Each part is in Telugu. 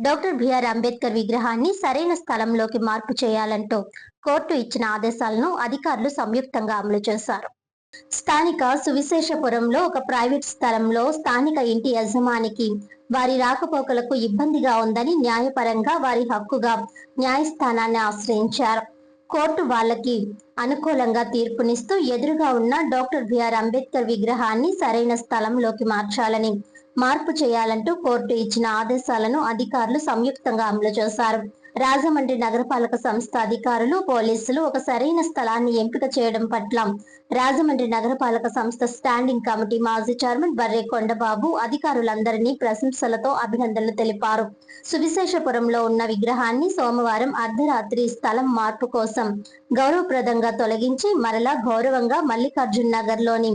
డాక్టర్ బిఆర్ అంబేద్కర్ విగ్రహాన్ని సరైన స్థలంలోకి మార్పు చేయాలంటూ కోర్టు ఇచ్చిన ఆదేశాలను అధికారులు సంయుక్తంగా అమలు చేశారు. స్థానిక సువిశేషపురంలో ఒక ప్రైవేట్ స్థలంలో స్థానిక ఇంటి యజమానికి వారి రాకపోకలకు ఇబ్బందిగా ఉందని న్యాయపరంగా వారి హక్కుగా న్యాయస్థానాన్ని ఆశ్రయించారు. కోర్టు వాళ్ళకి అనుకూలంగా తీర్పునిస్తూ ఎదురుగా ఉన్న డాక్టర్ బిఆర్ అంబేద్కర్ విగ్రహాన్ని సరైన స్థలంలోకి మార్పు చేయాలంటూ కోర్టు ఇచ్చిన ఆదేశాలను అధికారులు సంయుక్తంగా అమలు చేశారు. రాజమండ్రి నగరపాలక సంస్థ అధికారులు, పోలీసులు ఒక సరైన స్థలాన్ని ఎంపిక చేయడం పట్ల రాజమండ్రి నగరపాలక సంస్థ స్టాండింగ్ కమిటీ మాజీ చైర్మన్ బర్రె కొండబాబు అధికారులందరినీ ప్రశంసలతో అభినందనలు తెలిపారు. సువిశేషపురంలో ఉన్న విగ్రహాన్ని సోమవారం అర్ధరాత్రి స్థలం మార్పు కోసం గౌరవప్రదంగా తొలగించి మరలా గౌరవంగా మల్లికార్జున్ నగర్ లోని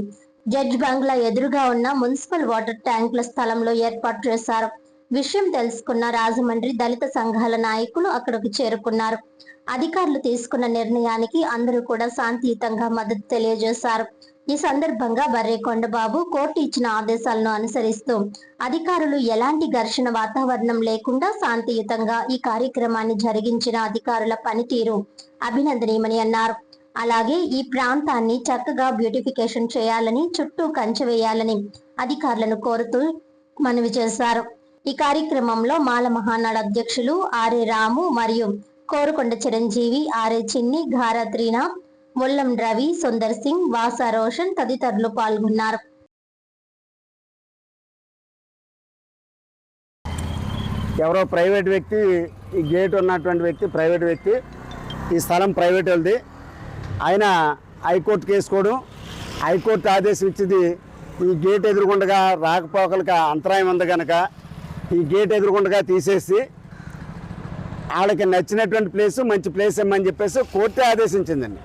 జడ్జ్ బంగ్లా ఎదురుగా ఉన్న మున్సిపల్ వాటర్ ట్యాంకుల స్థలంలో ఏర్పాటు చేశారు. విషయం తెలుసుకున్న రాజమండ్రి దళిత సంఘాల నాయకులు అక్కడికి చేరుకున్నారు. అధికారులు తీసుకున్న నిర్ణయానికి అందరూ కూడా శాంతియుతంగా మద్దతు తెలియజేశారు. ఈ సందర్భంగా బర్రె కొండబాబు కోర్టు ఇచ్చిన ఆదేశాలను అనుసరిస్తూ అధికారులు ఎలాంటి ఘర్షణ వాతావరణం లేకుండా శాంతియుతంగా ఈ కార్యక్రమాన్ని జరిగించిన అధికారుల పనితీరు అభినందనీయమని అన్నారు. అలాగే ఈ ప్రాంతాన్ని చక్కగా బ్యూటిఫికేషన్ చేయాలని, చుట్టూ కంచె వేయాలని అధికారులను కోరుతూ మనవి చేశారు. ఈ కార్యక్రమంలో మాల మహానాడు అధ్యక్షులు ఆర్ఏ రాము మరియు కోరుకొండ చిరంజీవి, ఆర్ఏ చిన్ని, ఘారత్రీన, ముల్లం రవి, సుందర్ సింగ్, వాసా రోషన్ తదితరులు పాల్గొన్నారు. ఎవరో ప్రైవేట్ వ్యక్తి, ఈ గేట్ ఉన్నటువంటి వ్యక్తి ప్రైవేట్ వ్యక్తి, ఈ స్థలం ప్రైవేట్ వాళ్ళది. ఆయన హైకోర్టు కేసుకోవడం, హైకోర్టు ఆదేశం ఇచ్చింది ఈ గేట్ ఎదురుగుండగా రాకపోకలకు అంతరాయం ఉంది కనుక ఈ గేట్ ఎదురుగుండగా తీసేసి వాళ్ళకి నచ్చినటువంటి ప్లేసు, మంచి ప్లేస్ ఇమ్మని చెప్పేసి కోర్టు ఆదేశించిందండి.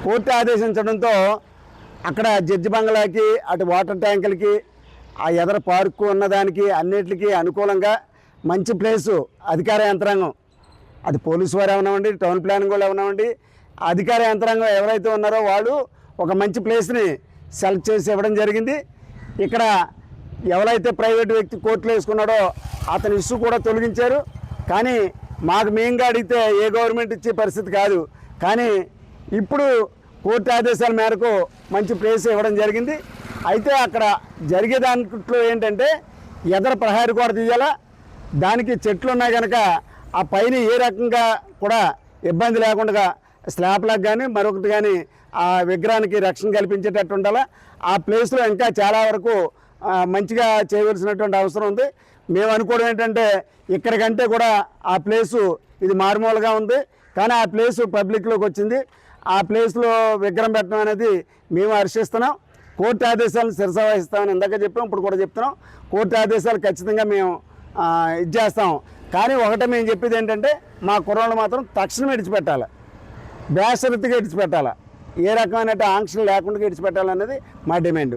కోర్టు ఆదేశించడంతో అక్కడ జడ్జి బంగ్లాకి, అటు వాటర్ ట్యాంకులకి, ఆ ఎదర పార్కు ఉన్నదానికి అన్నిటికీ అనుకూలంగా మంచి ప్లేసు అధికార యంత్రాంగం, అది పోలీసు వారు ఏమన్నామండి, టౌన్ ప్లానింగ్ వాళ్ళు ఏమన్నామండి, అధికార యంత్రాంగం ఎవరైతే ఉన్నారో వాళ్ళు ఒక మంచి ప్లేస్ని సెలెక్ట్ చేసి ఇవ్వడం జరిగింది. ఇక్కడ ఎవరైతే ప్రైవేట్ వ్యక్తి కోర్టులో వేసుకున్నాడో అతని ఇష్యూ కూడా తొలగించారు. కానీ మాకు మేంగా అడిగితే ఏ గవర్నమెంట్ ఇచ్చే పరిస్థితి కాదు. కానీ ఇప్పుడు కోర్టు ఆదేశాల మేరకు మంచి ప్లేస్ ఇవ్వడం జరిగింది. అయితే అక్కడ జరిగే దాంట్లో ఏంటంటే ఎదర ప్రహారీ గోడ తీయాలా, దానికి చెట్లు ఉన్నాయి కనుక ఆ పైన ఏ రకంగా కూడా ఇబ్బంది లేకుండా స్లాబ్లకు కానీ మరొకటి కానీ ఆ విగ్రహానికి రక్షణ కల్పించేటట్టు ఉండాలా. ఆ ప్లేస్లో ఇంకా చాలా వరకు మంచిగా చేయవలసినటువంటి అవసరం ఉంది. మేము అనుకోవడం ఏంటంటే ఇక్కడికంటే కూడా ఆ ప్లేసు ఇది మారుమూలగా ఉంది, కానీ ఆ ప్లేసు పబ్లిక్లోకి వచ్చింది. ఆ ప్లేస్లో విగ్రహం పెట్టడం అనేది మేము హర్షిస్తున్నాం. కోర్టు ఆదేశాలను శిరసావహిస్తామని ఇందాక చెప్పాం, ఇప్పుడు కూడా చెప్తున్నాం. కోర్టు ఆదేశాలు ఖచ్చితంగా మేము ఇది చేస్తాం. కానీ ఒకటే మేము చెప్పేది ఏంటంటే మా కుర్రోళ్ళు మాత్రం తక్షణం విడిచిపెట్టాలి, బేషరతుగా విడిచిపెట్టాలి, ఏ రకమైన ఆంక్షలు లేకుండా విడిచిపెట్టాలన్నది మా డిమాండ్.